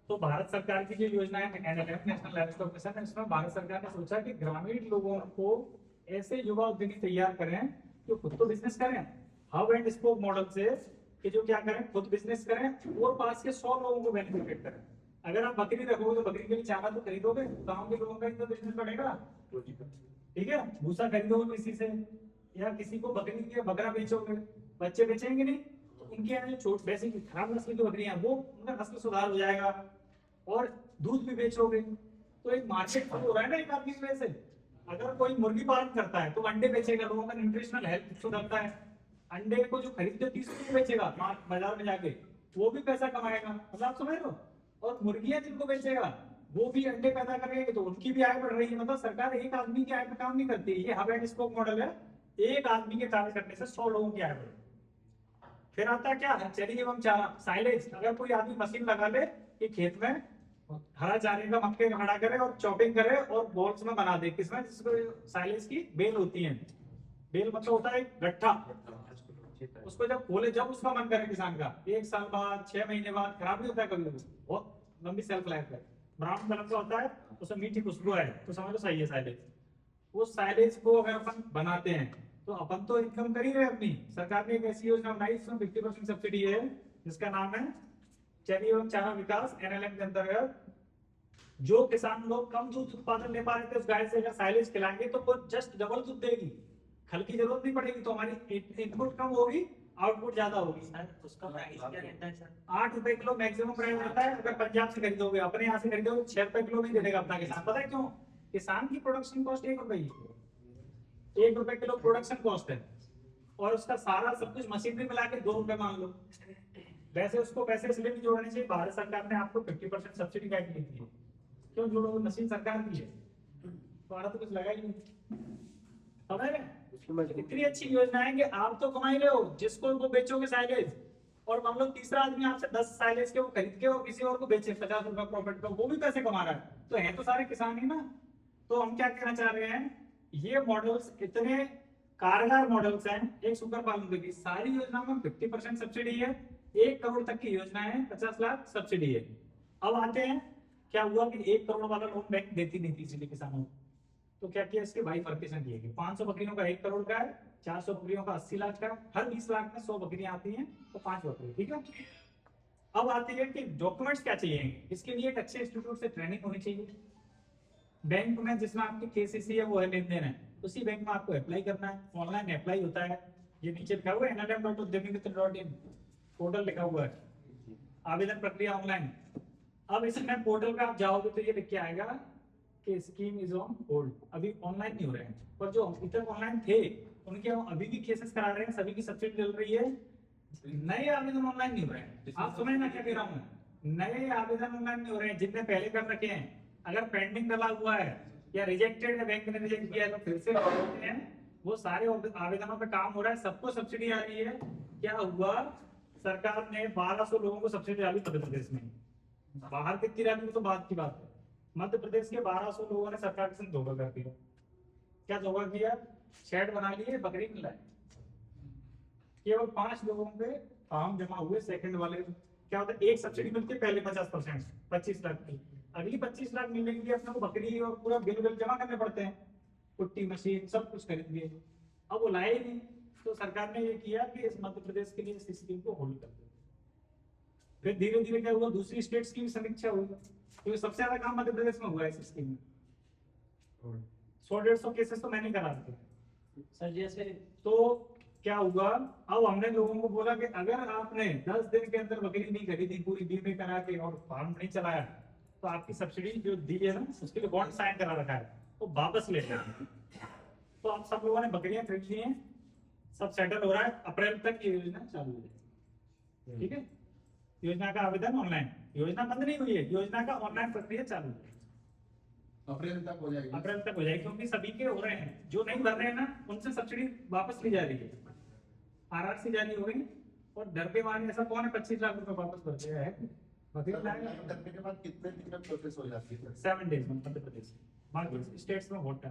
तो भारत सरकार की जो योजना है NLM, नेशनल लाइवस्टॉक मिशन है, इसमें भारत सरकार ने सोचा कि ग्रामीण लोगों को ऐसे युवा उद्यमी तैयार करें जो खुद तो बिजनेस करें, हब एंड स्पोक मॉडल से, कि जो क्या करें, खुद बिजनेस करें और पास के 100 लोगों को बेनिफिट करें। अगर आप बकरी रखोगे तो बकरी के लिए चारा तो खरीदोगे, गाँव के लोगों का तो बिजनेस बढ़ेगा, ठीक है। भूसा खरीदोगे किसी से, या किसी को बकरी के बकरा बेचोगे, बच्चे बेचेंगे नहीं, तो उनके यहाँ जो छोट वैसे खराब नस्ल की बकरियां वो उनका नस्ल सुधार हो जाएगा, और दूध भी बेचोगे, तो एक मार्केट हो रहा है ना एक आदमी की वजह से। अगर कोई मुर्गी पालन करता है तो अंडे बेचेगा, लोगों का न्यूट्रिशनल हेल्थ सुधरता है। अंडे को जो खरीदते 30 रुपए बेचेगा बाजार में जाके, वो भी पैसा कमाएगा, मतलब आप समझ रहे हो। और मुर्गियां जिनको बेचेगा वो भी अंडे पैदा करेंगे, तो उनकी भी आय बढ़ रही है। मतलब सरकार एक आदमी की आय पे काम नहीं करती, ये हब एंड स्पोक मॉडल है, एक आदमी के कार्य करने से 100 लोगों की आय बढ़े। फिर आता है क्या, चलिए एवं चारा साइलेज। अगर कोई आदमी मशीन लगा ले कि खेत में हरा चारे का मक्के खड़ा करे और चॉपिंग करे और बॉल्स में बना दे, किसमें, जिसको साइलेज की बेल होती है। बेल मतलब होता है एक गट्ठा, उसको जब खोले, जब उसका मन करे किसान का, 1 साल बाद, 6 महीने बाद, खराब नहीं होता है कभी कभी, बहुत लंबी सेल्फ लाइफ है, ब्राउन कलर का होता है, उसमें मीठी खुशबू है, तो समझ लो सही है साइलेज। उस साइलेज को अगर अपन बनाते हैं तो अपन तो इनकम कर ही रहे अपनी। सरकार ने एक ऐसी योजना बनाई जिसमें 50% सब्सिडी है, जिसका नाम है चरी एवं चारा विकास, NLM के अंतर्गत। जो किसान लोग कम दूध उत्पादन ले पा रहे थे, उस गाय से अगर साइलेज खिलाएंगे तो वो जस्ट डबल दूध देगी, खल की जरूरत नहीं पड़ेगी, तो हमारी इनपुट कम होगी, आउटपुट ज्यादा होगी। उसका प्राइस क्या रहता है सर? 8 रुपए किलो मैक्सिमम प्राइस रहता है। अगर पंजाब से खरीदोगे, अपने यहाँ से खरीदोगे, 6 रुपए किलो में दे देगा अपना किसान। पता है क्यों? किसान की प्रोडक्शन कॉस्ट 1 रुपए ही, 1 रुपए किलो प्रोडक्शन कॉस्ट है, और उसका सारा सब कुछ मशीनरी मिला के 2 रुपए मान लो। वैसे उसको पैसे इसलिए नहीं जोड़ने चाहिए, भारत सरकार ने आपको 50% सब्सिडी काट दी थी, क्यों जोड़ोगे, मशीन सरकार की है, तुम्हारा तो कुछ लगा ही नहीं। समझ रहे हैं? इतनी अच्छी योजना है कि आप तो कमा ही रहे हो, जिसको वो बेचोगे साइलेज, और मान लो तीसरा आदमी आपसे 10 साइलेज के वो खरीद के और किसी और को बेचे 50 रुपए प्रॉफिट पे, वो भी पैसे कमा रहा है, तो है तो सारे किसान ही ना। तो हम क्या कहना चाह रहे हैं, ये मॉडल्स इतने कारगर मॉडल्स हैं। एक सुपर पालन की सारी योजना में 50% सब्सिडी है, 1 करोड़ तक की योजना है, 50 लाख सब्सिडी है। अब आते हैं, क्या हुआ कि 1 करोड़ वाला लोन बैंक देती नहीं थी इसलिए किसानों को, तो क्या किया, इसके बाइफर्केशन किए गए। 500 बकरियों का 1 करोड़ का है, 400 बकरियों का 80 लाख का है, हर 20 लाख में 100 बकरियां आती हैं, तो 5 बकरी, ठीक है। अब आती है कि डॉक्यूमेंट्स क्या चाहिए, इसके लिए एक अच्छे इंस्टीट्यूट से ट्रेनिंग होनी चाहिए। बैंक में जिसमें आपकी KCC है, वो है लेन देन है, उसी बैंक में आपको अप्लाई करना है, ऑनलाइन अप्लाई होता है। ये नीचे लिखा हुआ है NLM.udyamimiत्र.in पोर्टल लिखा हुआ है, आवेदन प्रक्रिया ऑनलाइन। अब इसमें पोर्टल पे आप जाओगे तो ये लिख के आएगा कि स्कीम इज ऑन होल्ड, अभी ऑनलाइन नहीं हो रहे हैं, पर जो अभी तक ऑनलाइन थे उनके हम अभी भी केसेस करा रहे हैं, सभी की सब्सिडी मिल रही है। नए आवेदन ऑनलाइन नहीं हो रहे हैं, आप समझ ना क्या कह रहा हूँ, नए आवेदन ऑनलाइन नहीं हो रहे हैं, जिनने पहले कर रखे हैं। अगर पेंडिंग डला हुआ है या रिजेक्टेड है, बैंक ने रिजेक्ट किया है, तो फिर से होते हैं, वो सारे आवेदनों पे काम हो रहा है, सबको सब्सिडी आ रही है। क्या हुआ, सरकार ने 1200 लोगों को सब्सिडी डाली मध्य प्रदेश में, बाहर कितनी डाली तो बात की बात है। मध्य प्रदेश के 1200 लोगों ने सरकार के साथ धोखा कर दिया। क्या धोखा किया, शेड बना लिए, बकरी मिला, केवल 5 लोगों पे फॉर्म जमा हुए, सेकंड वाले। क्या होता है, एक सब्सिडी मिलती है पहले 50%, 25 लाख की, अगली 25 लाख मिलने के लिए अपने को बकरी और पूरा बिल जमा करने पड़ते हैं, कुट्टी मशीन सब कुछ खरीद लिए। अब वो लाए ही नहीं, तो सरकार ने ये किया कि इस मध्य प्रदेश के लिए इस स्कीम को होल्ड कर दिया। फिर धीरे धीरे क्या हुआ, दूसरी स्टेट्स की भी समीक्षा हुई, क्योंकि सबसे ज्यादा काम मध्य प्रदेश में हुआ है इस स्कीम में। 100-150 केसेस तो मैंने करा दिए सर जैसे तो क्या हुआ, अब हमने लोगों को बोला कि अगर आपने 10 दिन के अंदर बकरी नहीं खरीदी, पूरी बीमे करा के और फार्म नहीं चलाया, तो आपकी सब्सिडी जो दी है ना, उसके लिए बॉन्ड साइन करा रखा है, तो वापस ले लेना। तो अब सब लोगों ने बकरियां खरीद ली हैं, सब सेटल हो रहा है, अप्रैल तक ये योजना चालू है, ठीक है। योजना का आवेदन ऑनलाइन, योजना बंद नहीं हुई है, योजना का ऑनलाइन प्रक्रिया चालू है, अप्रैल तक हो जाएगी। अप्रैल तक हो जाएगी, क्योंकि सभी के हो रहे हैं, जो नहीं भर रहे हैं ना उनसे सब्सिडी वापस ली जा रही है, RRC जारी हो गई। और डर के मारे ऐसा कौन है 25 लाख रुपए वापस भर दिया है, करने के बाद कितने दिन में प्रोसेस हो जाती है? 7 डेज में मध्य प्रदेश, बाकी स्टेट्स में बहुत टाइम